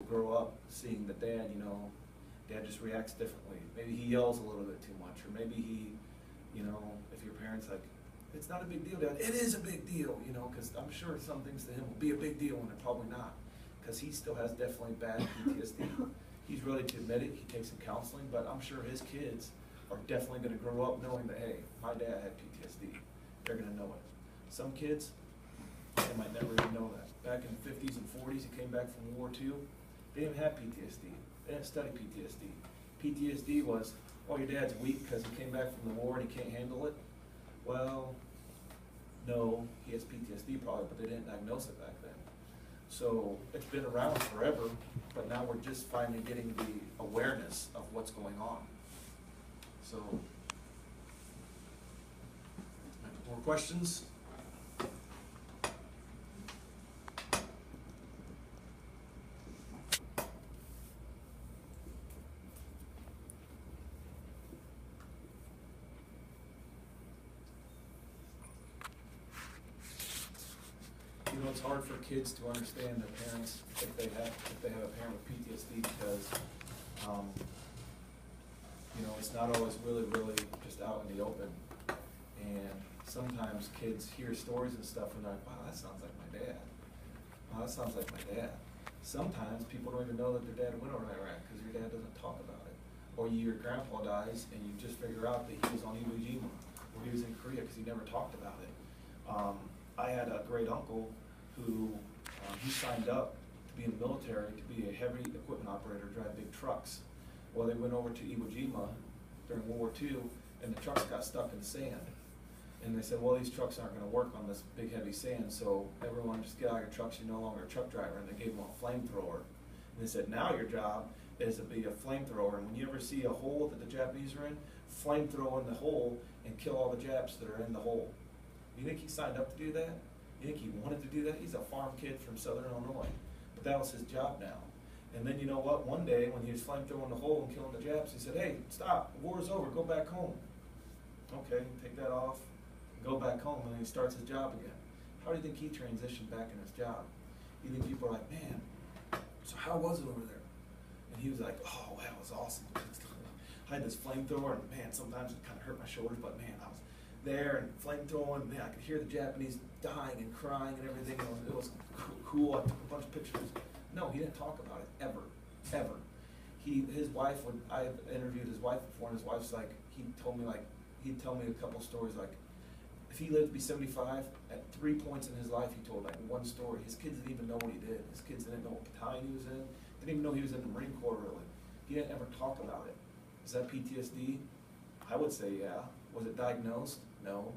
grow up seeing that dad, dad just reacts differently. Maybe he yells a little bit too much, or maybe he, if your parents like, it's not a big deal, Dad. It is a big deal, because I'm sure some things to him will be a big deal and they're probably not, because he still has definitely bad PTSD. He's ready to admit it. He takes some counseling, but I'm sure his kids are definitely going to grow up knowing that, hey, my dad had PTSD. They're going to know it. Some kids, they might never even know that. Back in the 50s and 40s, he came back from World War II. They didn't have PTSD. They didn't study PTSD. PTSD was, oh, your dad's weak because he came back from the war and he can't handle it. Well, no, he has PTSD probably, but they didn't diagnose it back then. So it's been around forever, but now we're just finally getting the awareness of what's going on. So, more questions? It's hard for kids to understand their parents if they have a parent with PTSD because it's not always really just out in the open. And sometimes kids hear stories and stuff and they're like, wow, that sounds like my dad. Wow, that sounds like my dad. Sometimes people don't even know that their dad went over to Iraq because your dad doesn't talk about it. Or your grandpa dies and you just figure out that he was on Iwo Jima or he was in Korea because he never talked about it. I had a great uncle who he signed up to be in the military to be a heavy equipment operator, drive big trucks. Well, they went over to Iwo Jima during World War II, and the trucks got stuck in sand. And they said, well, these trucks aren't going to work on this big heavy sand, so everyone just get out of your trucks, you're no longer a truck driver. And they gave him a flamethrower. And they said, now your job is to be a flamethrower. And when you ever see a hole that the Japanese are in, flamethrow in the hole and kill all the Japs that are in the hole. You think he signed up to do that? You think he wanted to do that? He's a farm kid from southern Illinois. But that was his job now. And then you know what? One day when he was flamethrowing the hole and killing the Japs, he said, hey, stop, the war's over, go back home. Okay, take that off, go back home, and then he starts his job again. How do you think he transitioned back in his job? You think people are like, man, so how was it over there? And he was like, oh, that was awesome. I had this flamethrower, and man, sometimes it kind of hurt my shoulders, but man, I was there and flamethrowing, man, I could hear the Japanese dying and crying and everything. It was cool. I took a bunch of pictures. No, he didn't talk about it ever. His wife, I interviewed his wife before, and his wife's like, he'd tell me a couple stories, like, if he lived to be 75, at 3 points in his life, he told like one story. His kids didn't even know what he did. His kids didn't know what battalion he was in. Didn't even know he was in the Marine Corps, really. He didn't ever talk about it. Is that PTSD? I would say, yeah. Was it diagnosed? No.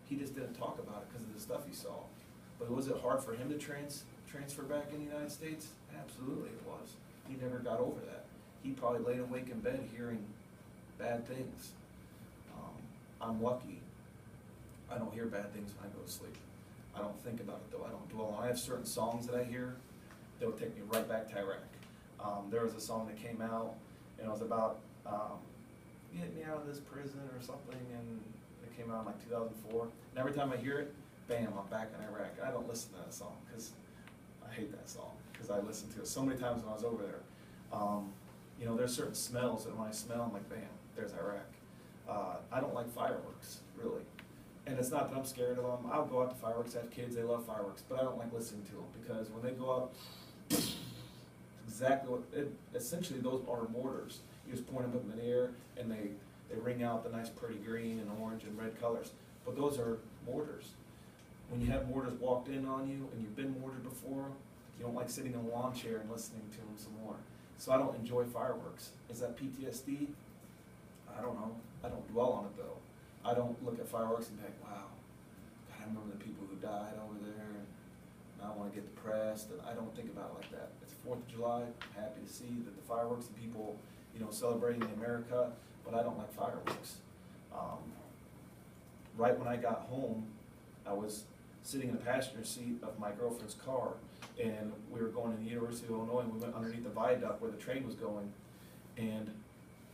He just didn't talk about it because of the stuff he saw. But was it hard for him to transfer back in the United States? Absolutely it was. He never got over that. He probably laid awake in bed hearing bad things. I'm lucky. I don't hear bad things when I go to sleep. I don't think about it though. I don't dwell on it. I have certain songs that I hear that would take me right back to Iraq. There was a song that came out and it was about get me out of this prison or something, and it came out in like 2004. And every time I hear it, bam, I'm back in Iraq. I don't listen to that song because I hate that song because I listened to it so many times when I was over there. There's certain smells that when I smell, I'm like, bam, there's Iraq. I don't like fireworks, really. And it's not that I'm scared of them. I'll go out to fireworks, I have kids, they love fireworks, but I don't like listening to them because when they go up, exactly essentially those are mortars. You just point them up in the air and they ring out the nice pretty green and orange and red colors. But those are mortars. When you have mortars walked in on you and you've been mortared before, you don't like sitting in a lawn chair and listening to them some more. So I don't enjoy fireworks. Is that PTSD? I don't know. I don't dwell on it though. I don't look at fireworks and think, wow, God, I remember the people who died over there and I want to get depressed. And I don't think about it like that. It's 4th of July. I'm happy to see that the fireworks and people, celebrating America, but I don't like fireworks. Right when I got home, I was sitting in the passenger seat of my girlfriend's car, and we were going to the University of Illinois, and we went underneath the viaduct where the train was going, and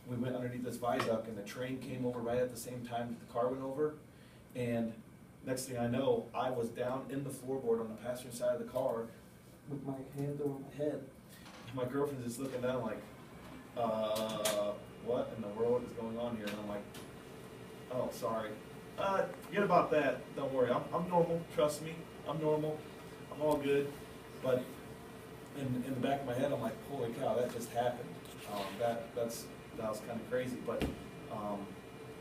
we went underneath this viaduct, and the train came over right at the same time that the car went over, and next thing I know, I was down in the floorboard on the passenger side of the car with my hand over my head, my girlfriend's just looking down like, what in the world is going on here? And I'm like, oh, sorry. Forget about that. Don't worry. I'm normal. Trust me. I'm normal. I'm all good. But in the back of my head, I'm like, holy cow, that just happened. That was kind of crazy. But you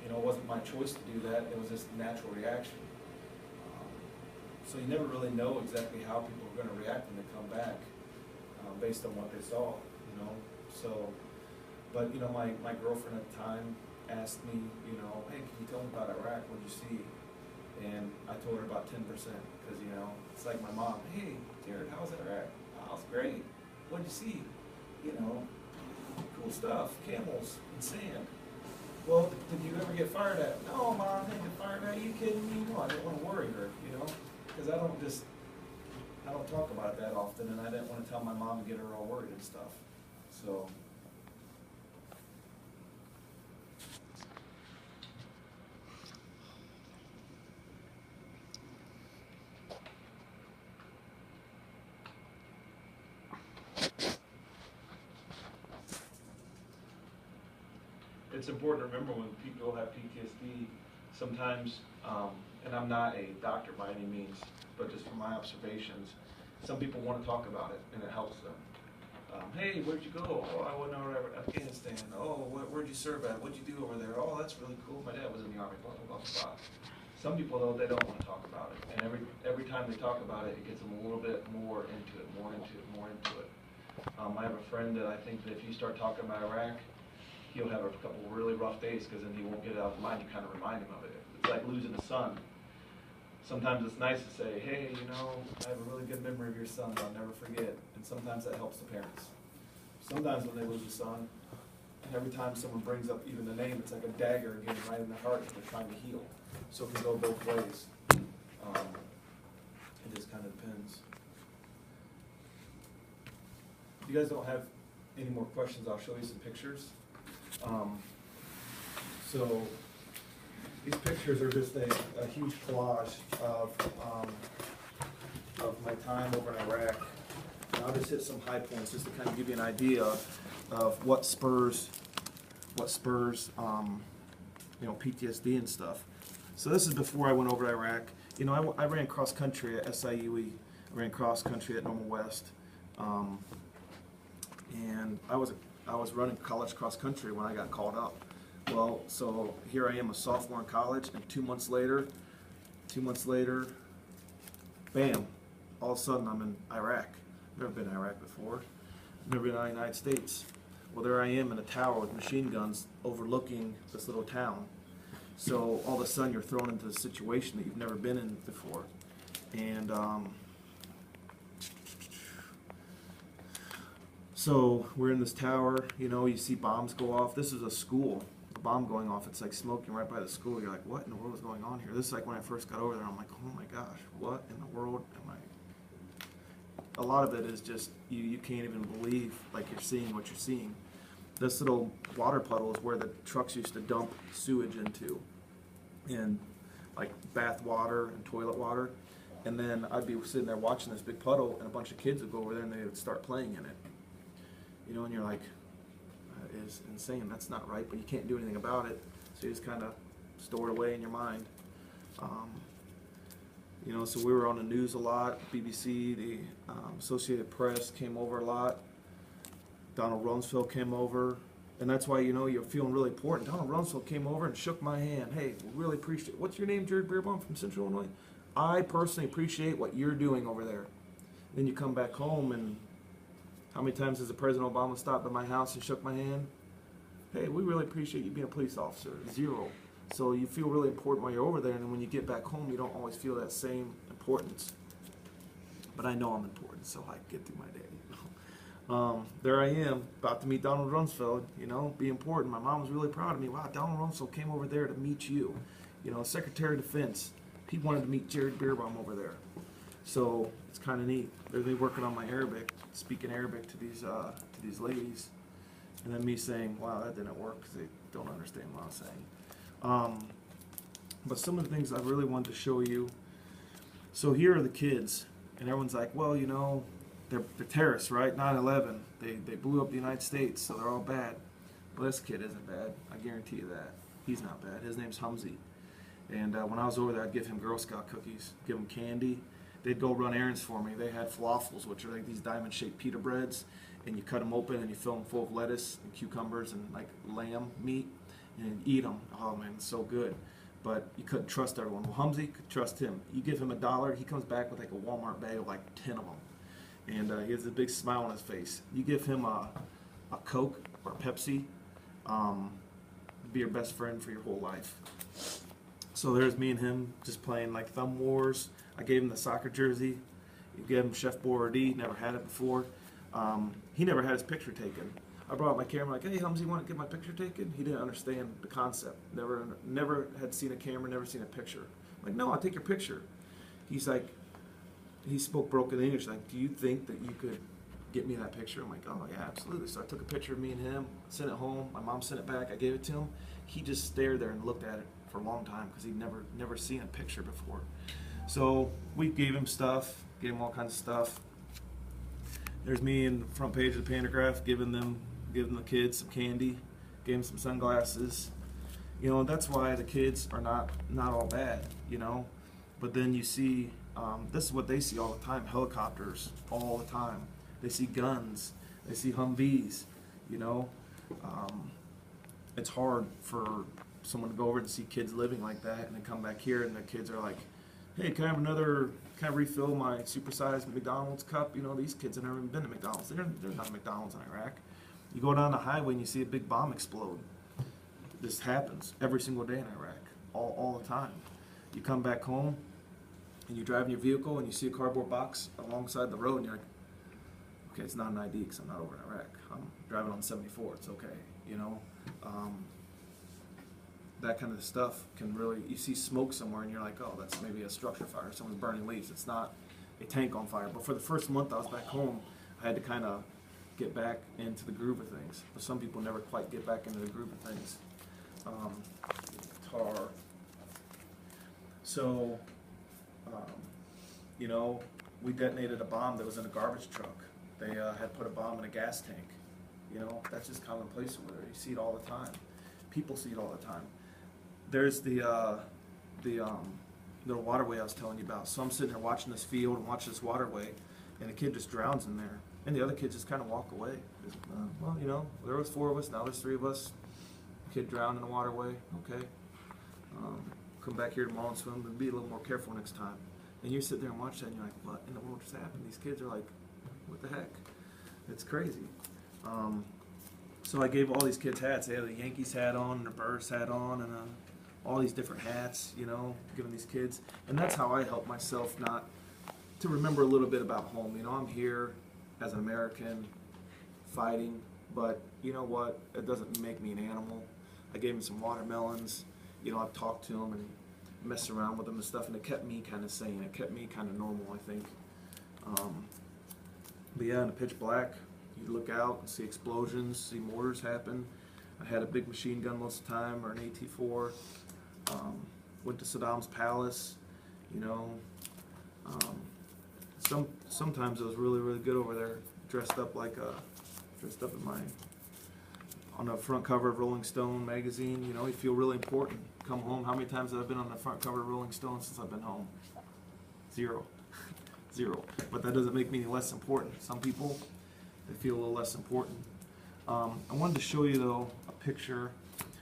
know, it wasn't my choice to do that. It was just a natural reaction. So you never really know exactly how people are going to react when they come back, based on what they saw. You know. So, but you know, my girlfriend at the time asked me, you know, hey, can you tell me about Iraq? What'd you see? And I told her about 10%, because, you know, it's like my mom, hey, Jared, how was Iraq? Oh, it was great. What'd you see? You know, cool stuff, camels and sand. Well, did you ever get fired at? No, Mom, I didn't get fired at. Are you kidding me? No, I didn't want to worry her, you know, because I don't talk about it that often, and I didn't want to tell my mom and get her all worried and stuff. So. It's important to remember when people have PTSD, sometimes, and I'm not a doctor by any means, but just from my observations, some people want to talk about it, and it helps them. Hey, where'd you go? Oh, I went over to Afghanistan. Oh, where'd you serve at? What'd you do over there? Oh, that's really cool. My dad was in the Army, blah, blah, blah, blah. Some people, though, they don't want to talk about it. And every time they talk about it, it gets them a little bit more into it, more into it, more into it. I have a friend that I think that if you start talking about Iraq, he'll have a couple really rough days, because then he won't get it out of his mind. You kind of remind him of it. It's like losing a son. Sometimes it's nice to say, hey, you know, I have a really good memory of your son that I'll never forget. And sometimes that helps the parents. Sometimes when they lose a son, and every time someone brings up even the name, it's like a dagger again right in the heart that they're trying to heal. So it can go both ways. It just kind of depends. If you guys don't have any more questions, I'll show you some pictures. So these pictures are just a huge collage of my time over in Iraq. And I'll just hit some high points just to kind of give you an idea of what spurs you know, PTSD and stuff. So this is before I went over to Iraq. You know, I ran cross country at SIUE. I ran cross country at Normal West, and I was running college cross country when I got called up. Well, so here I am, a sophomore in college, and 2 months later, bam, all of a sudden I'm in Iraq. Never been to Iraq before. Never been to the United States. Well, there I am in a tower with machine guns overlooking this little town. So all of a sudden you're thrown into a situation that you've never been in before. And so we're in this tower, you know, you see bombs go off. This is a school, a bomb going off. It's like smoking right by the school. You're like, what in the world is going on here? This is like when I first got over there. I'm like, oh my gosh, what in the world am I? A lot of it is just, you can't even believe, like, you're seeing what you're seeing. This little water puddle is where the trucks used to dump sewage into, and like bath water and toilet water. And then I'd be sitting there watching this big puddle, and a bunch of kids would go over there and they would start playing in it. You know, and you're like, that is insane. That's not right, but you can't do anything about it. So you just kind of store it away in your mind. You know, so we were on the news a lot. BBC, the Associated Press came over a lot. Donald Rumsfeld came over. And that's why, you know, you're feeling really important. Donald Rumsfeld came over and shook my hand. Hey, we really appreciate it. What's your name, Jared Bierbaum from Central Illinois? I personally appreciate what you're doing over there. Then you come back home, and how many times has the President Obama stopped by my house and shook my hand? Hey, we really appreciate you being a police officer. 0. So you feel really important while you're over there, and then when you get back home, you don't always feel that same importance. But I know I'm important, so I get through my day. There I am, about to meet Donald Rumsfeld, you know, be important. My mom was really proud of me. Wow, Donald Rumsfeld came over there to meet you. You know, Secretary of Defense, he wanted to meet Jared Bierbaum over there. So it's kind of neat. They're working on my Arabic, speaking Arabic to these ladies, and then me saying, wow, that didn't work because they don't understand what I'm saying. But some of the things I really wanted to show you. So here are the kids, and everyone's like, well, you know, they're terrorists, right? 9/11, they blew up the United States, so they're all bad. Well, this kid isn't bad. I guarantee you that. He's not bad. His name's Humsey. And when I was over there, I'd give him Girl Scout cookies, give him candy. They'd go run errands for me. They had falafels, which are like these diamond-shaped pita breads, and you cut them open and you fill them full of lettuce and cucumbers and like lamb meat, and eat them. Oh man, it's so good. But you couldn't trust everyone. Well, Humsey could trust him. You give him $1, he comes back with like a Walmart bag of like 10 of them, and he has a big smile on his face. You give him a Coke or Pepsi, be your best friend for your whole life. So there's me and him just playing like thumb wars. I gave him the soccer jersey. You gave him Chef Boyardee, never had it before. He never had his picture taken. I brought my camera like, hey, Humsey, you want to get my picture taken? He didn't understand the concept. Never had seen a camera, never seen a picture. I'm like, no, I'll take your picture. He's like, he spoke broken English. Like, do you think that you could get me that picture? I'm like, oh yeah, absolutely. So I took a picture of me and him, sent it home. My mom sent it back. I gave it to him. He just stared there and looked at it for a long time because he'd never seen a picture before. So we gave him stuff, gave him all kinds of stuff. There's me in the front page of the Pantagraph giving the kids some candy, gave them some sunglasses. You know, that's why the kids are not all bad, you know. But then you see, this is what they see all the time, helicopters all the time. They see guns, they see Humvees, you know. It's hard for someone to go over and see kids living like that and then come back here and the kids are like, hey, can I refill my supersized McDonald's cup? You know, these kids have never even been to McDonald's. There's not McDonald's in Iraq. You go down the highway and you see a big bomb explode. This happens every single day in Iraq, all the time. You come back home and you drive in your vehicle and you see a cardboard box alongside the road and you're like, okay, it's not an ID because I'm not over in Iraq. I'm driving on 74, it's okay, you know. That kind of stuff can really, you see smoke somewhere and you're like, oh, that's maybe a structure fire, someone's burning leaves. It's not a tank on fire. But for the first month I was back home, I had to kind of get back into the groove of things. But some people never quite get back into the groove of things. Tar. So, you know, we detonated a bomb that was in a garbage truck. They had put a bomb in a gas tank. You know, that's just commonplace over there. You see it all the time. People see it all the time. There's the little waterway I was telling you about. So I'm sitting there watching this field and watching this waterway, and a kid just drowns in there. And the other kids just kind of walk away. Well, you know, there was 4 of us, now there's 3 of us. Kid drowned in the waterway, okay. Come back here tomorrow and swim, but be a little more careful next time. And you sit there and watch that and you're like, what in the world just happened? These kids are like, what the heck? It's crazy. So I gave all these kids hats. They had a Yankees hat on and a Bears hat on and all these different hats, you know, giving these kids. And that's how I help myself not to remember a little bit about home. You know, I'm here as an American fighting, but you know what? It doesn't make me an animal. I gave him some watermelons. You know, I've talked to him and messed around with him and stuff, and it kept me kind of sane. It kept me kind of normal, I think. But yeah, in the pitch black, you look out and see explosions, see mortars happen. I had a big machine gun most of the time, or an AT-4. Went to Saddam's palace, you know. Sometimes it was really, really good over there. Dressed up in my, on the front cover of Rolling Stone magazine. You know, you feel really important. Come home. How many times have I been on the front cover of Rolling Stone since I've been home? 0. 0. But that doesn't make me any less important. Some people, they feel a little less important. I wanted to show you though a picture.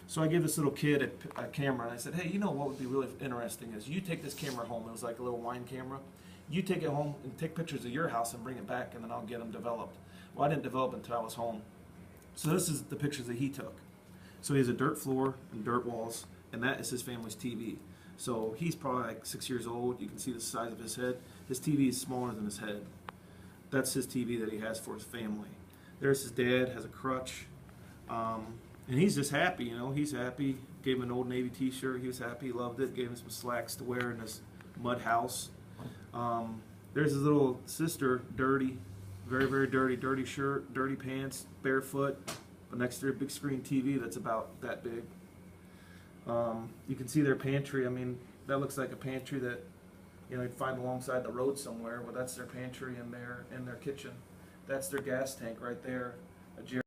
So I gave this little kid a camera and I said, hey, you know what would be really interesting is you take this camera home. It was like a little wine camera. You take it home and take pictures of your house and bring it back, and then I'll get them developed. Well, I didn't develop until I was home. So this is the pictures that he took. So he has a dirt floor and dirt walls, and that is his family's TV. So he's probably like 6 years old. You can see the size of his head. His TV is smaller than his head. That's his TV that he has for his family. There's his dad, has a crutch. And he's just happy, you know, he's happy. Gave him an Old Navy t-shirt, he was happy, he loved it. Gave him some slacks to wear in this mud house. There's his little sister, dirty, very, very dirty, dirty shirt, dirty pants, barefoot, but next to her big screen TV that's about that big. You can see their pantry. I mean, that looks like a pantry that you know, you'd find alongside the road somewhere. Well, that's their pantry and their kitchen. That's their gas tank right there.